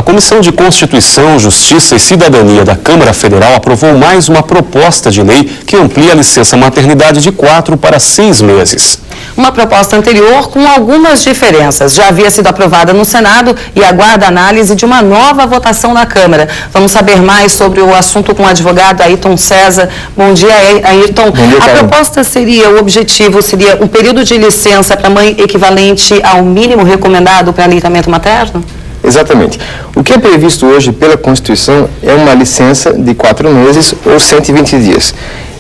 Comissão de Constituição, Justiça e Cidadania da Câmara Federal aprovou mais uma proposta de lei que amplia a licença maternidade de 4 para 6 meses. Uma proposta anterior com algumas diferenças. Já havia sido aprovada no Senado e aguarda a análise de uma nova votação na Câmara. Vamos saber mais sobre o assunto com o advogado Ayrton César. Bom dia, Ayrton. Bom dia, a proposta seria, o objetivo seria um período de licença para a mãe equivalente ao mínimo recomendado para aleitamento materno? Exatamente. O que é previsto hoje pela Constituição é uma licença de 4 meses ou 120 dias.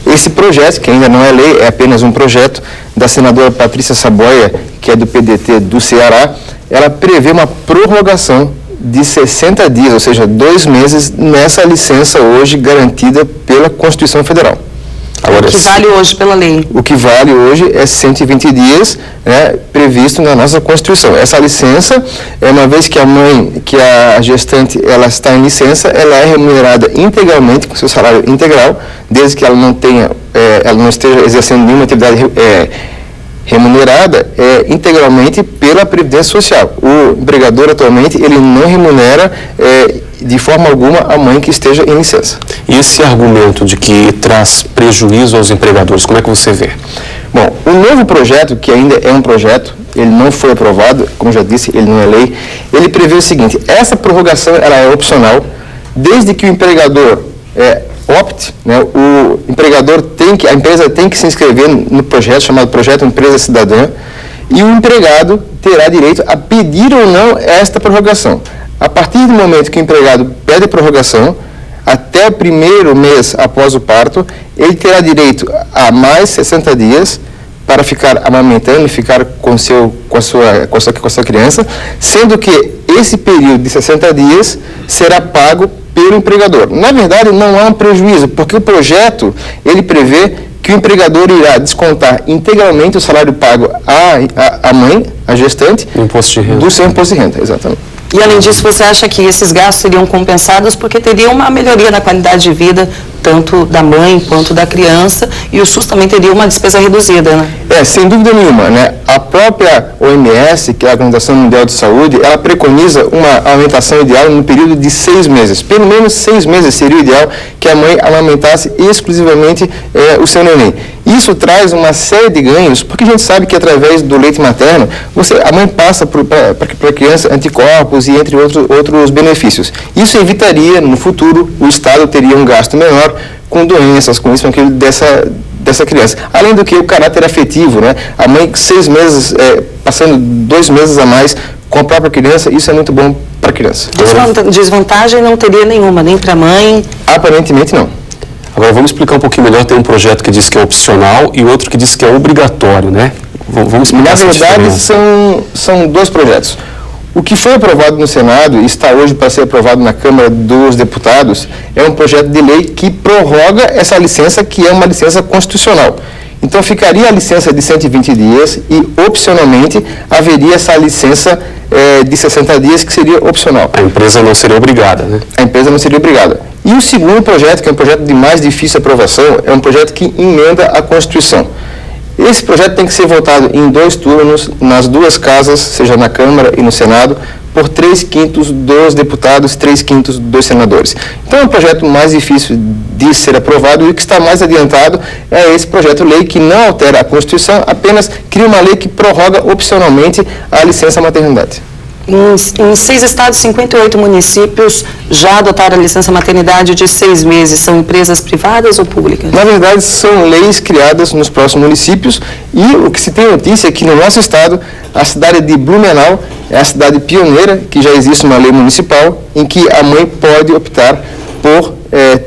Esse projeto, que ainda não é lei, é apenas um projeto da senadora Patrícia Saboia, que é do PDT do Ceará, ela prevê uma prorrogação de 60 dias, ou seja, 2 meses, nessa licença hoje garantida pela Constituição Federal. Agora, o que vale hoje pela lei? O que vale hoje é 120 dias, né, previsto na nossa Constituição. Essa licença, uma vez que a mãe, que a gestante, ela está em licença, ela é remunerada integralmente, com seu salário integral, desde que ela não tenha, ela não esteja exercendo nenhuma atividade remunerada integralmente pela Previdência Social. O empregador, atualmente, ele não remunera de forma alguma a mãe que esteja em licença. E esse argumento de que traz prejuízo aos empregadores, como é que você vê? Bom, o novo projeto, que ainda é um projeto, ele não foi aprovado, como já disse, ele não é lei, ele prevê o seguinte: essa prorrogação ela é opcional, desde que o empregador opte, né, o empregador a empresa tem que se inscrever no projeto, chamado Projeto Empresa Cidadã, e o empregado terá direito a pedir ou não esta prorrogação. A partir do momento que o empregado pede a prorrogação, até o primeiro mês após o parto, ele terá direito a mais 60 dias para ficar amamentando e ficar com a sua criança, sendo que esse período de 60 dias será pago pelo empregador. Na verdade, não há um prejuízo, porque o projeto, ele prevê que o empregador irá descontar integralmente o salário pago à mãe, à gestante, do seu imposto de renda, exatamente. E, além disso, você acha que esses gastos seriam compensados porque teria uma melhoria na qualidade de vida, tanto da mãe quanto da criança, e o SUS também teria uma despesa reduzida, né? Sem dúvida nenhuma, né? A própria OMS, que é a Organização Mundial de Saúde, ela preconiza uma alimentação ideal no período de 6 meses. Pelo menos 6 meses seria o ideal que a mãe amamentasse exclusivamente o seu neném. Isso traz uma série de ganhos, porque a gente sabe que através do leite materno, a mãe passa para a criança anticorpos e entre outros benefícios. Isso evitaria, no futuro, o Estado teria um gasto menor com doenças, com isso, com aquilo dessa criança. Além do que o caráter afetivo, né? A mãe 6 meses, passando 2 meses a mais com a própria criança, isso é muito bom para a criança. Desvantagem não teria nenhuma, nem para a mãe? Aparentemente não. Agora vamos explicar um pouquinho melhor. Tem um projeto que diz que é opcional e outro que diz que é obrigatório, né? Vamos explicar. Na verdade, são 2 projetos. O que foi aprovado no Senado e está hoje para ser aprovado na Câmara dos Deputados é um projeto de lei que prorroga essa licença, que é uma licença constitucional. Então, ficaria a licença de 120 dias e, opcionalmente, haveria essa licença de 60 dias, que seria opcional. A empresa não seria obrigada, né? A empresa não seria obrigada. E o segundo projeto, que é um projeto de mais difícil aprovação, é um projeto que emenda a Constituição. Esse projeto tem que ser votado em 2 turnos, nas 2 casas, seja na Câmara e no Senado, por 3/5 dos deputados, 3/5 dos senadores. Então, é um projeto mais difícil de ser aprovado, e o que está mais adiantado é esse projeto-lei que não altera a Constituição, apenas cria uma lei que prorroga opcionalmente a licença maternidade. Em 6 estados, 58 municípios já adotaram a licença maternidade de 6 meses. São empresas privadas ou públicas? Na verdade, são leis criadas nos próximos municípios, e o que se tem notícia é que no nosso estado, a cidade de Blumenau é a cidade pioneira, que já existe uma lei municipal em que a mãe pode optar por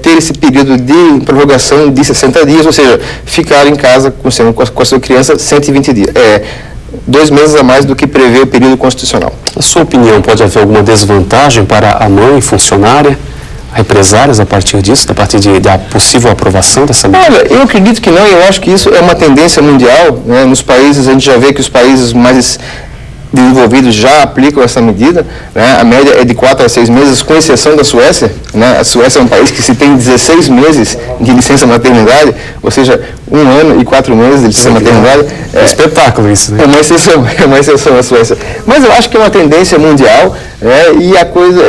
ter esse período de prorrogação de 60 dias, ou seja, ficar em casa com a sua criança 120 dias. 2 meses a mais do que prevê o período constitucional. Na sua opinião, pode haver alguma desvantagem para a mãe funcionária, a empresários, a partir disso, a partir da possível aprovação dessa medida? Olha, eu acredito que não, eu acho que isso é uma tendência mundial, né? Nos países, a gente já vê que os países mais desenvolvidos já aplicam essa medida, né? A média é de 4 a 6 meses, com exceção da Suécia, né? A Suécia é um país que se tem 16 meses de licença maternidade, ou seja, 1 ano e 4 meses de licença maternidade. É espetáculo isso, né? É uma exceção a Suécia. Mas eu acho que é uma tendência mundial, né? E a coisa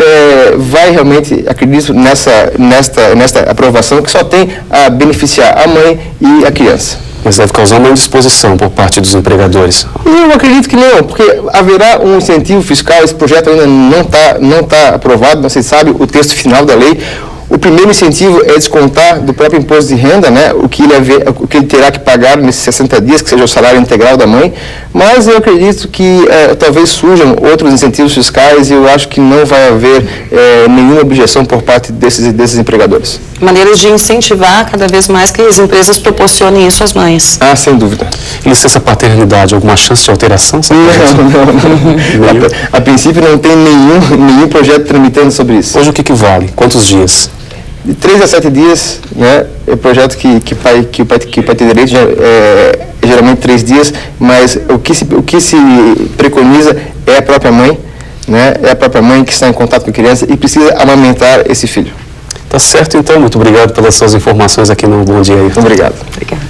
vai realmente, acredito, nesta aprovação que só tem a beneficiar a mãe e a criança. Mas deve causar uma indisposição por parte dos empregadores. Eu acredito que não, porque haverá um incentivo fiscal, esse projeto ainda não tá aprovado, mas você sabe o texto final da lei. O primeiro incentivo é descontar do próprio imposto de renda, né, o que ele terá que pagar nesses 60 dias, que seja o salário integral da mãe, mas eu acredito que talvez surjam outros incentivos fiscais e eu acho que não vai haver nenhuma objeção por parte desses empregadores. Maneiras de incentivar cada vez mais que as empresas proporcionem isso às mães. Ah, sem dúvida. E licença paternidade, alguma chance de alteração? Não. A princípio não tem nenhum projeto tramitando sobre isso. Hoje o que vale? Quantos dias? De 3 a 7 dias, né, é o projeto que o pai tem direito, geralmente 3 dias, mas o que se preconiza é a própria mãe, né, é a própria mãe que está em contato com a criança e precisa amamentar esse filho. Tá certo, então. Muito obrigado pelas suas informações aqui no Bom Dia. Obrigado. Obrigada.